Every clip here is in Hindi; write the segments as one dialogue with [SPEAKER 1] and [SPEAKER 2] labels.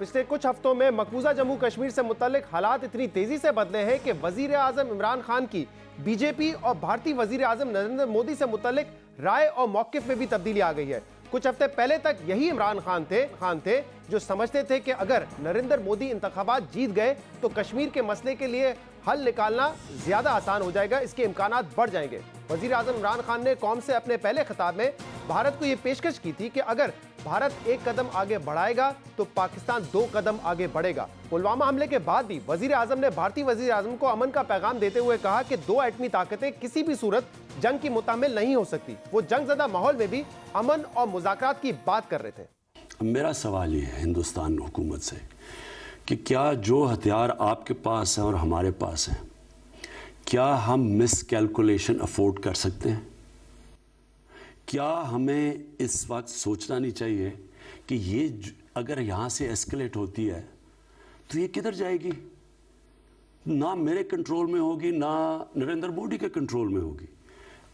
[SPEAKER 1] पिछले कुछ हफ्तों में मकबूजा जम्मू कश्मीर से मुतल्लिक हालात इतनी तेजी से बदले हैं कि वजीर आजम इमरान खान की बीजेपी और भारतीय वजीर आजम नरेंद्र मोदी से मुतल्लिक राय और मौकिफ में भी तब्दीली आ गई है। कुछ हफ्ते पहले तक यही इमरान खान थे जो समझते थे कि अगर नरेंद्र मोदी इंतखाबात जीत गए तो कश्मीर के मसले के लिए हल निकालना ज्यादा आसान हो जाएगा, इसके इम्कानात बढ़ जाएंगे। वजीर आजम इमरान खान ने कौम से अपने पहले खिताब में भारत को यह पेशकश की थी कि अगर भारत एक कदम आगे बढ़ाएगा तो पाकिस्तान 2 कदम आगे बढ़ेगा। पुलवामा हमले के बाद भी वजीर आजम ने भारतीय वजीर आजम को अमन का पैगाम देते हुए कहा कि 2 एटमी ताकतें किसी भी सूरत जंग की मुतामिल नहीं हो सकती। वो जंगज़दा माहौल में भी अमन और मुज़ाकरात की बात कर रहे थे।
[SPEAKER 2] मेरा सवाल ये है हिंदुस्तान हुकूमत से कि क्या जो हथियार आपके पास हैं और हमारे पास हैं, क्या हम मिस कैलकुलेशन अफोर्ड कर सकते हैं? क्या हमें इस वक्त सोचना नहीं चाहिए कि ये अगर यहाँ से एस्केलेट होती है तो ये किधर जाएगी? ना मेरे कंट्रोल में होगी, ना नरेंद्र मोदी के कंट्रोल में होगी।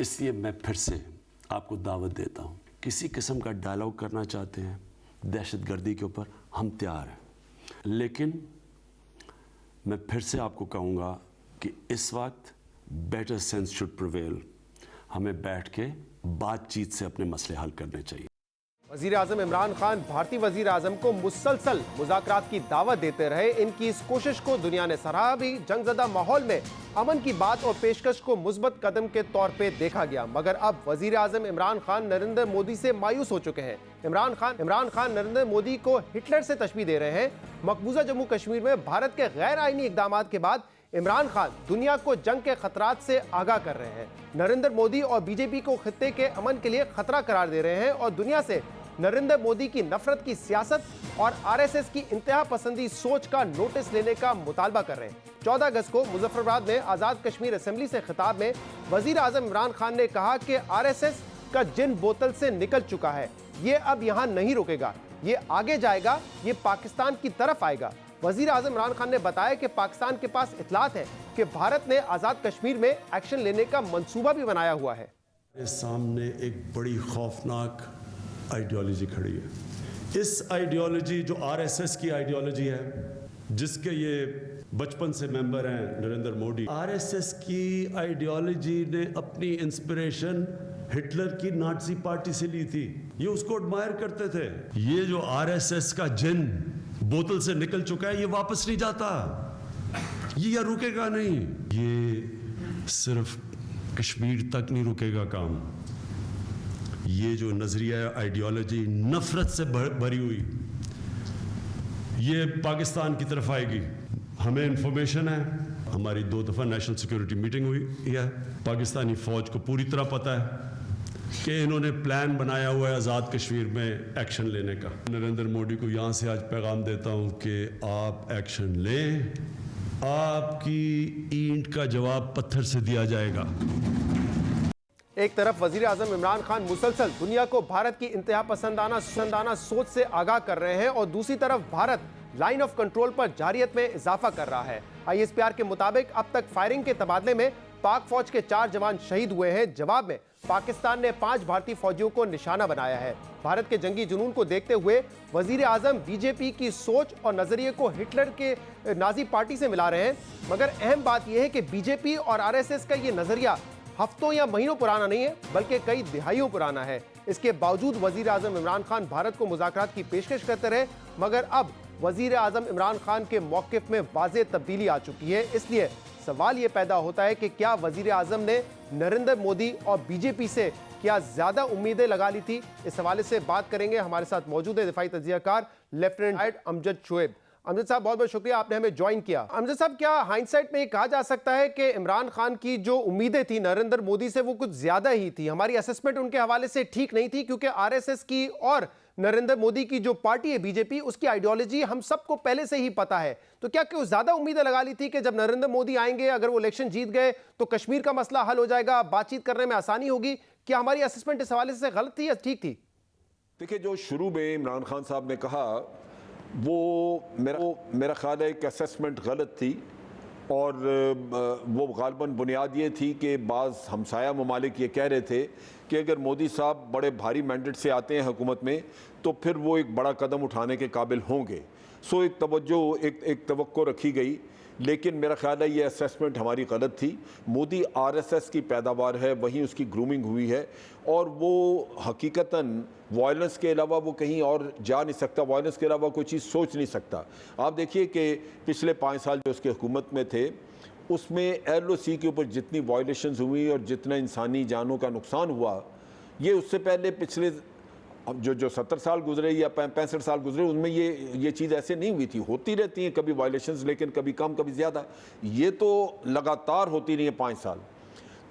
[SPEAKER 2] इसलिए मैं फिर से आपको दावत देता हूँ, किसी किस्म का डायलॉग करना चाहते हैं दहशतगर्दी के ऊपर, हम तैयार हैं। लेकिन मैं फिर से आपको कहूँगा कि इस वक्त बेटर सेंस शुड प्रिवेल। हमें बैठ के बातचीत से अपने मसले हल करने चाहिए।
[SPEAKER 1] वजीर आजम इमरान खान भारतीय वजीर आजम को मुसलसल मुज़ाकरात की दावत देते रहे। इनकी इस कोशिश को दुनिया ने सराहा भी। जंगज़दा माहौल में अमन की बात और पेशकश को मुस्बत कदम के तौर पे देखा गया, मगर अब वजीर आजम इमरान खान नरेंद्र मोदी से मायूस हो चुके हैं। इमरान खान नरेंद्र मोदी को हिटलर से तशबीह दे रहे हैं। मकबूजा जम्मू कश्मीर में भारत के गैर आईनी इकदाम के बाद इमरान खान दुनिया को जंग के खतरात से आगाह कर रहे हैं। नरेंद्र मोदी और बीजेपी को खित्ते के अमन के लिए खतरा करार दे रहे हैं और दुनिया से नरेंद्र मोदी की नफरत की सियासत और आरएसएस की इंतहा पसंदी सोच का नोटिस लेने का मुतालबा कर रहे हैं। 14 अगस्त को मुजफ्फराबाद में आज़ाद कश्मीर असेंबली से खिताब में वजीर आजम इमरान खान ने कहा कि आरएसएस का जिन बोतल से निकल चुका है, ये अब यहाँ नहीं रुकेगा, ये आगे जाएगा, ये पाकिस्तान की तरफ आएगा। वजीर आजम इमरान खान ने बताया कि पाकिस्तान के पास इतलात है कि भारत ने आज़ाद कश्मीर में एक्शन लेने का मंसूबा भी बनाया हुआ है।
[SPEAKER 3] सामने एक बड़ी खौफनाक आइडियोलॉजी खड़ी है। इस आइडियोलॉजी जो आरएसएस की आइडियोलॉजी है, जिसके ये बचपन से मेंबर हैं नरेंद्र मोदी, आरएसएस की आइडियोलॉजी ने अपनी इंस्पिरेशन हिटलर की नाज़ी पार्टी से ली थी। ये उसको एडमायर करते थे। ये जो आरएसएस का जिन बोतल से निकल चुका है, ये वापस नहीं जाता, ये रुकेगा नहीं। ये सिर्फ कश्मीर तक नहीं रुकेगा काम। ये जो नजरिया आइडियोलॉजी नफरत से भरी हुई, ये पाकिस्तान की तरफ आएगी। हमें इंफॉर्मेशन है, हमारी 2 दफा नेशनल सिक्योरिटी मीटिंग हुई है। पाकिस्तानी फौज को पूरी तरह पता है कि इन्होंने प्लान बनाया हुआ है आज़ाद कश्मीर में एक्शन लेने का। नरेंद्र मोदी को यहाँ से आज पैगाम देता हूँ कि आप एक्शन लें, आपकी ईंट का जवाब पत्थर से दिया जाएगा।
[SPEAKER 1] एक तरफ वजीर आजम इमरान खान मुसलसल दुनिया को भारत की इंतहा पसंदाना सोच से आगाह कर रहे हैं और दूसरी तरफ भारत लाइन ऑफ कंट्रोल पर जारियत में इजाफा कर रहा है। ISPR के मुताबिक अब तक फायरिंग के तबादले में पाक फौज के 4 जवान शहीद हुए हैं। जवाब में पाकिस्तान ने 5 भारतीय फौजियों को निशाना बनाया है। भारत के जंगी जुनून को देखते हुए वजीर आजम बीजेपी की सोच और नजरिए को हिटलर के नाजी पार्टी से मिला रहे हैं, मगर अहम बात यह है कि बीजेपी और आरएसएस का ये नजरिया हफ्तों या महीनों पुराना नहीं है, बल्कि कई दिहाइयों पुराना है। इसके बावजूद वजीर आजम इमरान खान भारत को मुज़ाकरात की पेशकश करते रहे, मगर अब वजीर आजम इमरान खान के मौक़िफ़ में वाज़ेह तब्दीली आ चुकी है। इसलिए सवाल ये पैदा होता है कि क्या वजीर आजम ने नरेंद्र मोदी और बीजेपी से क्या ज़्यादा उम्मीदें लगा ली थी? इस हवाले से बात करेंगे। हमारे साथ मौजूद है दिफाई तज्ज़ियाकार लेफ्टिनेंट अमजद शोएब। अमजद साहब, बहुत बहुत शुक्रिया, आपने हमें ज्वाइन किया। अमजद साहब, क्या हाइंडसाइट में ये कहा जा सकता है कि इमरान खान की जो उम्मीदें थी नरेंद्र मोदी से वो कुछ ज्यादा ही थी? हमारी असेसमेंट उनके हवाले से ठीक नहीं थी, क्योंकि आरएसएस की और नरेंद्र मोदी की जो पार्टी है बीजेपी, उसकी आइडियोलॉजी हम सबको पहले से ही पता है। तो क्या क्यों ज्यादा उम्मीदें लगा ली थी कि जब नरेंद्र मोदी आएंगे, अगर वो इलेक्शन जीत गए तो कश्मीर का मसला हल हो जाएगा, बातचीत करने में आसानी होगी? क्या हमारी असेसमेंट इस हवाले से गलत थी या ठीक थी?
[SPEAKER 4] देखिए, जो शुरू में इमरान खान साहब ने कहा वो मेरा ख्याल है कि असेसमेंट गलत थी, और वो गालिबन बुनियाद ये थी कि बाज़ हमसाया ममालिक ये कह रहे थे कि अगर मोदी साहब बड़े भारी मैंडेट से आते हैं हुकूमत में तो फिर वो एक बड़ा कदम उठाने के काबिल होंगे। सो एक तवज्जो एक तवक्को रखी गई, लेकिन मेरा ख्याल है ये असेसमेंट हमारी गलत थी। मोदी आरएसएस की पैदावार है, वहीं उसकी ग्रूमिंग हुई है और वो हकीकतन वायलेंस के अलावा वो कहीं और जा नहीं सकता, वायलेंस के अलावा कोई चीज़ सोच नहीं सकता। आप देखिए कि पिछले 5 साल जो उसके हुकूमत में थे उसमें LOC के ऊपर जितनी वायलेशंस हुई और जितना इंसानी जानों का नुकसान हुआ, ये उससे पहले पिछले अब जो 70 साल गुजरे या 65 साल गुजरे उनमें ये चीज़ ऐसे नहीं हुई थी। होती रहती हैं कभी वायलेशंस, लेकिन कभी कम कभी ज़्यादा। ये तो लगातार होती रही है 5 साल।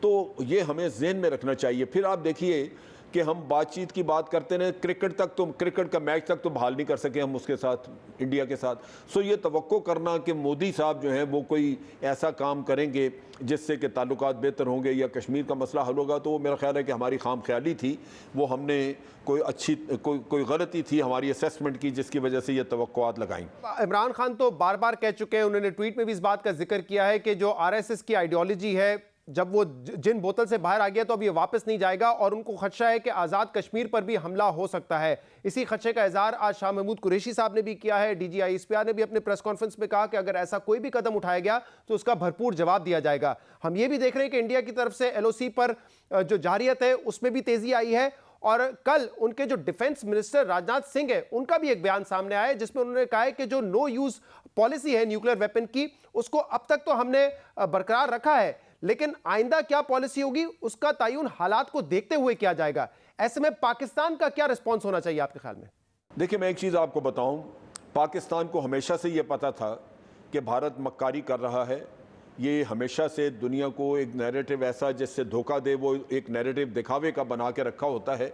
[SPEAKER 4] तो ये हमें जहन में रखना चाहिए। फिर आप देखिए कि हम बातचीत की बात करते हैं, क्रिकेट का मैच तक तो बहाल नहीं कर सके हम उसके साथ, इंडिया के साथ। सो ये तवक्को करना कि मोदी साहब जो हैं वो कोई ऐसा काम करेंगे जिससे कि ताल्लुकात बेहतर होंगे या कश्मीर का मसला हल होगा, तो वो मेरा ख्याल है कि हमारी खाम ख्याली थी। वो हमने कोई गलती थी हमारी असेसमेंट की जिसकी वजह से ये तवक्कुआत लगाई।
[SPEAKER 1] इमरान खान तो बार बार कह चुके हैं, उन्होंने ट्वीट में भी इस बात का जिक्र किया है कि जो आरएसएस की आइडियोलॉजी है, जब वो जिन बोतल से बाहर आ गया तो अब ये वापस नहीं जाएगा और उनको खदशा है कि आज़ाद कश्मीर पर भी हमला हो सकता है। इसी खदशे का इजहार आज शाह महमूद कुरैशी साहब ने भी किया है। DGI ISPR ने भी अपने प्रेस कॉन्फ्रेंस में कहा कि अगर ऐसा कोई भी कदम उठाया गया तो उसका भरपूर जवाब दिया जाएगा। हम ये भी देख रहे हैं कि इंडिया की तरफ से LOC पर जो जारियत है उसमें भी तेजी आई है और कल उनके जो डिफेंस मिनिस्टर राजनाथ सिंह है उनका भी एक बयान सामने आया जिसमें उन्होंने कहा है कि जो नो यूज पॉलिसी है न्यूक्लियर वेपन की, उसको अब तक तो हमने बरकरार रखा है, लेकिन आइंदा क्या पॉलिसी होगी उसका तयन हालात को देखते हुए किया जाएगा। ऐसे में पाकिस्तान का क्या रिस्पॉन्स होना चाहिए आपके ख्याल में?
[SPEAKER 4] देखिए, मैं एक चीज़ आपको बताऊं, पाकिस्तान को हमेशा से ये पता था कि भारत मक्कारी कर रहा है। ये हमेशा से दुनिया को एक नैरेटिव ऐसा जिससे धोखा दे, वो एक नैरेटिव दिखावे का बना के रखा होता है।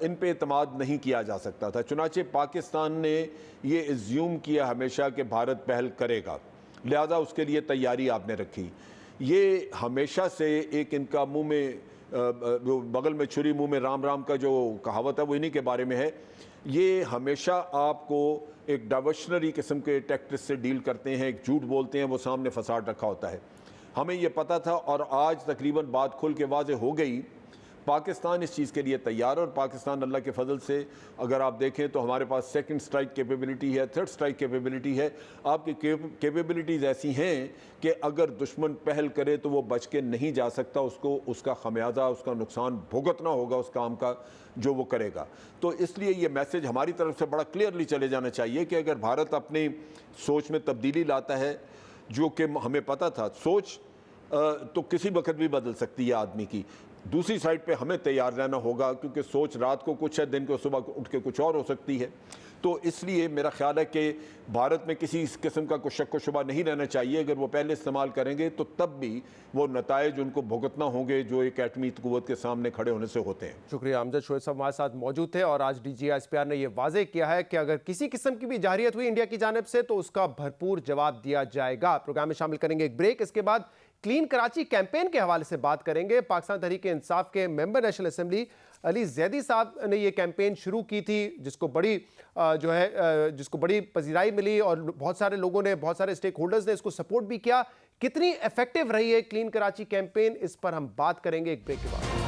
[SPEAKER 4] इन पे एतमाद नहीं किया जा सकता था। चुनाचे पाकिस्तान ने ये एज्यूम किया हमेशा कि भारत पहल करेगा, लिहाजा उसके लिए तैयारी आपने रखी। ये हमेशा से एक इनका मुंह में बगल में छुरी मुंह में राम राम का जो कहावत है वो इन्हीं के बारे में है। ये हमेशा आपको एक डाइवर्शनरी किस्म के टैक्टिस से डील करते हैं, एक झूठ बोलते हैं, वो सामने फसाद रखा होता है। हमें ये पता था और आज तकरीबन बात खुल के वाज़े हो गई। पाकिस्तान इस चीज़ के लिए तैयार और पाकिस्तान अल्लाह के फजल से अगर आप देखें तो हमारे पास सेकंड स्ट्राइक कैपेबिलिटी है, थर्ड स्ट्राइक कैपेबिलिटी है। आपकी कैपेबिलिटीज़ ऐसी हैं कि अगर दुश्मन पहल करे तो वो बच के नहीं जा सकता, उसको उसका खमियाजा, उसका नुकसान भुगतना होगा उस काम का जो वो करेगा। तो इसलिए ये मैसेज हमारी तरफ से बड़ा क्लियरली चले जाना चाहिए कि अगर भारत अपनी सोच में तब्दीली लाता है, जो कि हमें पता था, सोच तो किसी वक्त भी बदल सकती है आदमी की। दूसरी साइड पे हमें तैयार रहना होगा क्योंकि सोच रात को कुछ है, दिन को सुबह उठ के कुछ और हो सकती है। तो इसलिए मेरा ख्याल है कि भारत में किसी किस्म का कोई शक व शुबा नहीं रहना चाहिए। अगर वो पहले इस्तेमाल करेंगे तो तब भी वो नताइज उनको भुगतना होंगे जो एक एटमी कुव्वत के सामने खड़े होने से होते हैं।
[SPEAKER 1] शुक्रिया। अमजद शोएब साहब हमारे साथ मौजूद थे और आज DGI ISPR ने यह वाजे किया है कि अगर किसी किस्म की भी जारियत हुई इंडिया की जानिब से तो उसका भरपूर जवाब दिया जाएगा। प्रोग्राम में शामिल करेंगे एक ब्रेक, इसके बाद क्लीन कराची कैंपेन के हवाले से बात करेंगे। पाकिस्तान तहरीक इंसाफ के member national assembly Ali Zaidi साहब ने ये कैंपेन शुरू की थी जिसको बड़ी पजीराई मिली और बहुत सारे लोगों ने, बहुत सारे स्टेक होल्डर्स ने इसको सपोर्ट भी किया। कितनी इफेक्टिव रही है क्लीन कराची कैंपेन, इस पर हम बात करेंगे एक ब्रेक के बाद।